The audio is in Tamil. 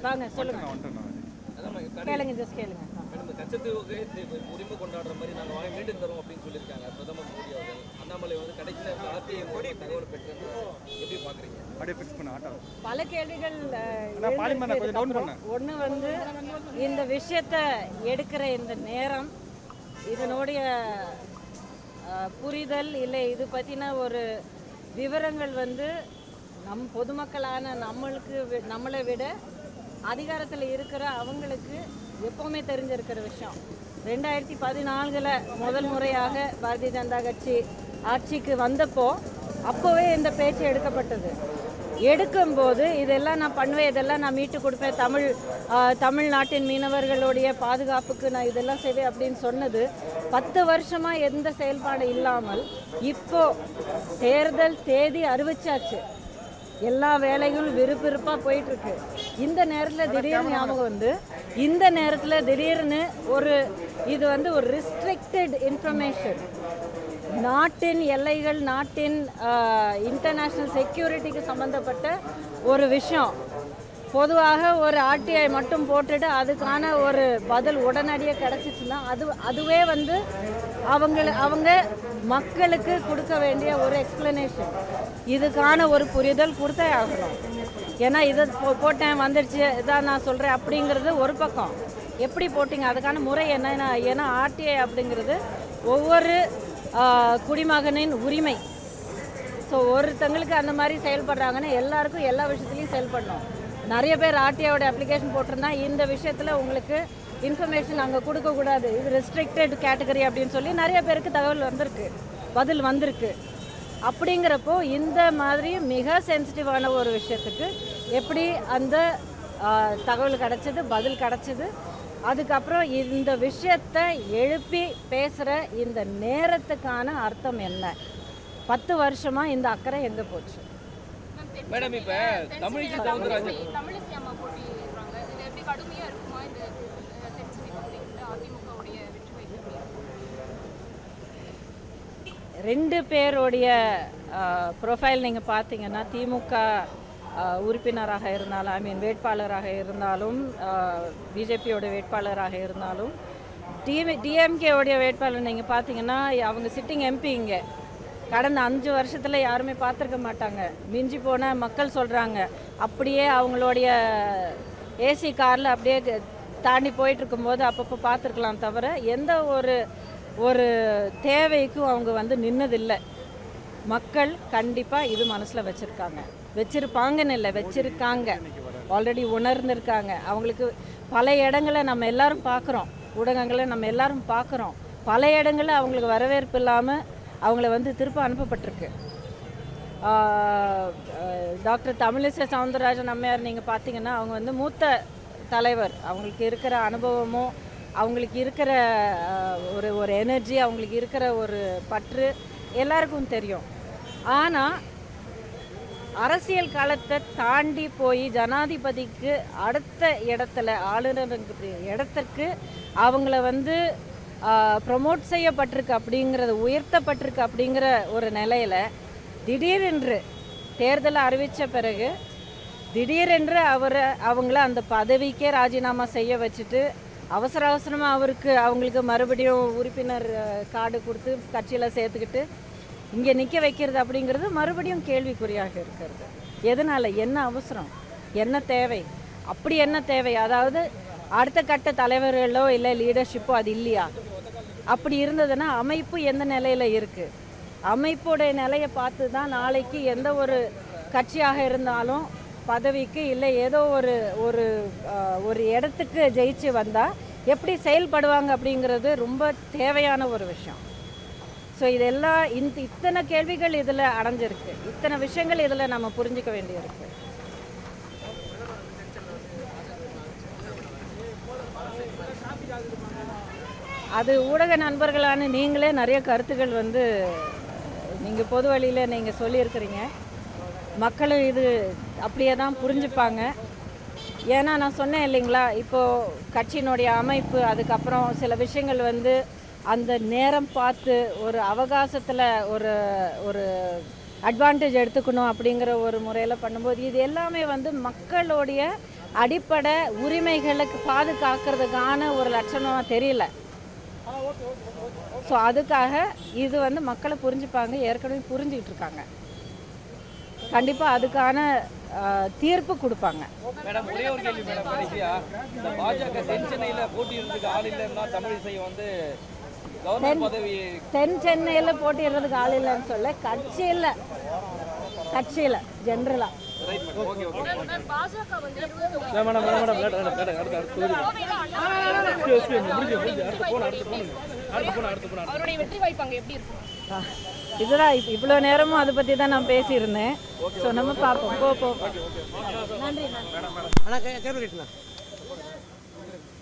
வாங்க சொல்லுங்க, கேளுங்க, ஜஸ்ட் கேளுங்க. கச்சத்தீவுக்கு உரிமை கொண்டாடுற மாதிரி நாங்கள் மீண்டும் தரோம் அப்படின்னு சொல்லியிருக்காங்க பிரதமர் மோடி அவர்கள். அண்ணாமலை வந்து கடைசி நேரத்தில் தகவல் பெற்று எப்படி பார்க்குறீங்க? பல கேள்விகள். ஒன்று வந்து இந்த விஷயத்தை எடுக்கிற இந்த நேரம், இதனுடைய புரிதல் இல்லை இது பற்றின ஒரு விவரங்கள் வந்து பொதுமக்களான நம்மளை விட அதிகாரத்தில் இருக்கிற அவங்களுக்கு எப்போவுமே தெரிஞ்சிருக்கிற விஷயம். 2014 முதல் முறையாக பாரதிய ஜனதா கட்சி ஆட்சிக்கு வந்தப்போ அப்போவே இந்த பேச்சு எடுக்கப்பட்டது. எடுக்கும்போது இதெல்லாம் நான் பண்ணுவேன், இதெல்லாம் நான் மீட்டு கொடுப்பேன், தமிழ்நாட்டின் மீனவர்களுடைய பாதுகாப்புக்கு நான் இதெல்லாம் செய்வேன் அப்படின்னு சொன்னது 10 வருஷமாக எந்த செயல்பாடு இல்லாமல் இப்போ தேர்தல் தேதி அறிவிச்சாச்சு, எல்லா வேலைகளும் விறுவிறுப்பாக போயிட்டுருக்கு. இந்த நேரத்தில் திடீர்னு ஞாபகம் வந்து இந்த நேரத்தில் திடீர்னு இது வந்து ஒரு ரிஸ்ட்ரிக்டட் இன்ஃபர்மேஷன், நாட்டின் எல்லைகள், நாட்டின் இன்டர்நேஷ்னல் செக்யூரிட்டிக்கு சம்மந்தப்பட்ட ஒரு விஷயம். பொதுவாக ஒரு ஆர்டிஐ மட்டும் போட்டுட்டு அதுக்கான ஒரு பதில் உடனடியாக கிடச்சிச்சுன்னா அதுவே வந்து அவங்க மக்களுக்கு கொடுக்க வேண்டிய ஒரு எக்ஸ்பிளனேஷன், இதுக்கான ஒரு புரிதல் கொடுத்தே ஆகணும். ஏன்னா இதை போட்டேன் வந்துடுச்சு இதான் நான் சொல்கிறேன் அப்படிங்கிறது ஒரு பக்கம். எப்படி போட்டிங்க, அதுக்கான முறை என்ன? ஏன்னா ஆர்டிஐ அப்படிங்கிறது ஒவ்வொரு குடிமகனின் உரிமை. ஸோ ஒருத்தங்களுக்கு அந்த மாதிரி செயல்படுறாங்கன்னா எல்லாருக்கும் எல்லா விஷயத்துலையும் செயல்படணும். நிறைய பேர் ஆர்டிஐயோட அப்ளிகேஷன் போட்டிருந்தா இந்த விஷயத்தில் உங்களுக்கு இன்ஃபர்மேஷன் அங்கே கொடுக்கக்கூடாது, இது ரெஸ்ட்ரிக்டட் கேட்டகரி அப்படின்னு சொல்லி நிறைய பேருக்கு தகவல் வந்திருக்கு, பதில் வந்திருக்கு. அப்படிங்கிறப்போ இந்த மாதிரி மிக சென்சிட்டிவான ஒரு விஷயத்துக்கு எப்படி அந்த தகவல் கிடச்சிது, பதில் கிடச்சிது, அதுக்கப்புறம் இந்த விஷயத்தை எழுப்பி பேசுகிற இந்த நேரத்துக்கான அர்த்தம் என்ன? 10 வருஷமாக இந்த அக்கறை எங்கே போச்சு? மேடம் இப்போ தமிழிசை சவுந்தரராஜன் ரெண்டு பேருடைய ப்ரொஃபைல் நீங்கள் பார்த்தீங்கன்னா திமுக உறுப்பினராக இருந்தாலும் வேட்பாளராக இருந்தாலும் பிஜேபியோட வேட்பாளராக இருந்தாலும் டிஎம்கேவுடைய வேட்பாளர் நீங்கள் பார்த்தீங்கன்னா அவங்க சிட்டிங் எம்பி இங்கே கடந்த 5 வருஷத்தில் யாருமே பார்த்துருக்க மாட்டாங்க. மிஞ்சி போன மக்கள் சொல்கிறாங்க அப்படியே அவங்களுடைய ஏசி காரில் அப்படியே தாண்டி போயிட்டுருக்கும்போது அப்பப்போ பார்த்துருக்கலாம், தவிர எந்த ஒரு தேவைக்கும் அவங்க வந்து நின்னதில்லை. மக்கள் கண்டிப்பாக இது மனசில் வச்சுருப்பாங்கன்னு இல்லை, வச்சுருக்காங்க, ஆல்ரெடி உணர்ந்துருக்காங்க. அவங்களுக்கு பல இடங்களை நம்ம எல்லோரும் பார்க்குறோம், ஊடகங்களை நம்ம எல்லோரும் பார்க்குறோம், பல இடங்களில் அவங்களுக்கு வரவேற்பு இல்லாமல் அவங்கள வந்து திருப்ப அனுப்பப்பட்டிருக்கு. டாக்டர் தமிழிசை சவுந்தரராஜன் அம்மையார் நீங்கள் பார்த்தீங்கன்னா அவங்க வந்து மூத்த தலைவர், அவங்களுக்கு இருக்கிற அனுபவமும் அவங்களுக்கு இருக்கிற ஒரு எனர்ஜி, அவங்களுக்கு இருக்கிற ஒரு பற்று எல்லாருக்கும் தெரியும். ஆனால் அரசியல் காலத்தை தாண்டி போய் ஜனாதிபதிக்கு அடுத்த இடத்துல ஆளுநருக்கு இடத்துக்கு அவங்கள வந்து ப்ரொமோட் செய்யப்பட்டிருக்கு அப்படிங்கிறது, உயர்த்தப்பட்டிருக்கு அப்படிங்கிற ஒரு நிலையில் திடீரென்று தேர்தலை அறிவித்த பிறகு திடீரென்று அவங்கள அந்த பதவிக்கே ராஜினாமா செய்ய வச்சுட்டு அவசரமாக அவங்களுக்கு மறுபடியும் உறுப்பினர் கார்டு கொடுத்து கட்சியில் சேர்த்துக்கிட்டு இங்கே நிற்க வைக்கிறது அப்படிங்கிறது மறுபடியும் கேள்விக்குறியாக இருக்கிறது. எதனால், என்ன அவசரம், என்ன தேவை, அப்படி என்ன தேவை? அதாவது அடுத்த கட்ட தலைவர்களோ இல்லை லீடர்ஷிப்போ அது இல்லையா? அப்படி இருந்ததுன்னா அமைப்பு எந்த நிலையில் இருக்குது? அமைப்போடைய நிலையை பார்த்து தான் நாளைக்கு எந்த ஒரு கட்சியாக இருந்தாலும் பதவிக்கு இல்லை ஏதோ ஒரு இடத்துக்கு ஜெயிச்சு வந்தால் எப்படி செயல்படுவாங்க அப்படிங்கிறது ரொம்ப தேவையான ஒரு விஷயம். ஸோ இதெல்லாம் இத்தனை கேள்விகள் இதில் அடைஞ்சிருக்கு, இத்தனை விஷயங்கள் இதில் நம்ம புரிஞ்சிக்க வேண்டியிருக்கு. அது ஊடக நண்பர்களான நீங்களே நிறைய கருத்துக்கள் வந்து நீங்கள் பொது வழியில் நீங்கள் சொல்லியிருக்கிறீங்க. மக்களும் இது அப்படியே தான் புரிஞ்சுப்பாங்க. ஏன்னா நான் சொன்னேன் இல்லைங்களா, இப்போது கட்சியினுடைய அமைப்பு, அதுக்கப்புறம் சில விஷயங்கள் வந்து அந்த நேரம் பார்த்து ஒரு அவகாசத்தில் ஒரு அட்வான்டேஜ் எடுத்துக்கணும் அப்படிங்கிற ஒரு முறையில் பண்ணும்போது இது எல்லாமே வந்து மக்களுடைய அடிப்படை உரிமைகளுக்கு பாதுகாக்கிறதுக்கான ஒரு லட்சணமாக தெரியல. ஸோ அதுக்காக இது வந்து மக்களை புரிஞ்சுப்பாங்க, ஏற்கனவே புரிஞ்சுக்கிட்டு இருக்காங்க. கண்டிப்பாக அதுக்கான தீர்ப்பு கொடுப்பாங்க. மேடம் ஒரே ஒரு கேள்வி மேடம், கடைசியா இந்த பாஜக தென் சென்னையில் போட்டியிடுறதுக்கு ஆள் இல்லைன்னா தமிழிசை வந்து கவர்னர் பதவி தென் சென்னையில் போட்டிடுறதுக்கு ஆள் இல்லைன்னு சொல்ல, கட்சியில் ஜென்ரலாக இதுதான் இவ்வளோ நேரமும் அதை பற்றி தான் நான் பேசியிருந்தேன். ஸோ நம்ம பார்ப்போம். நன்றி.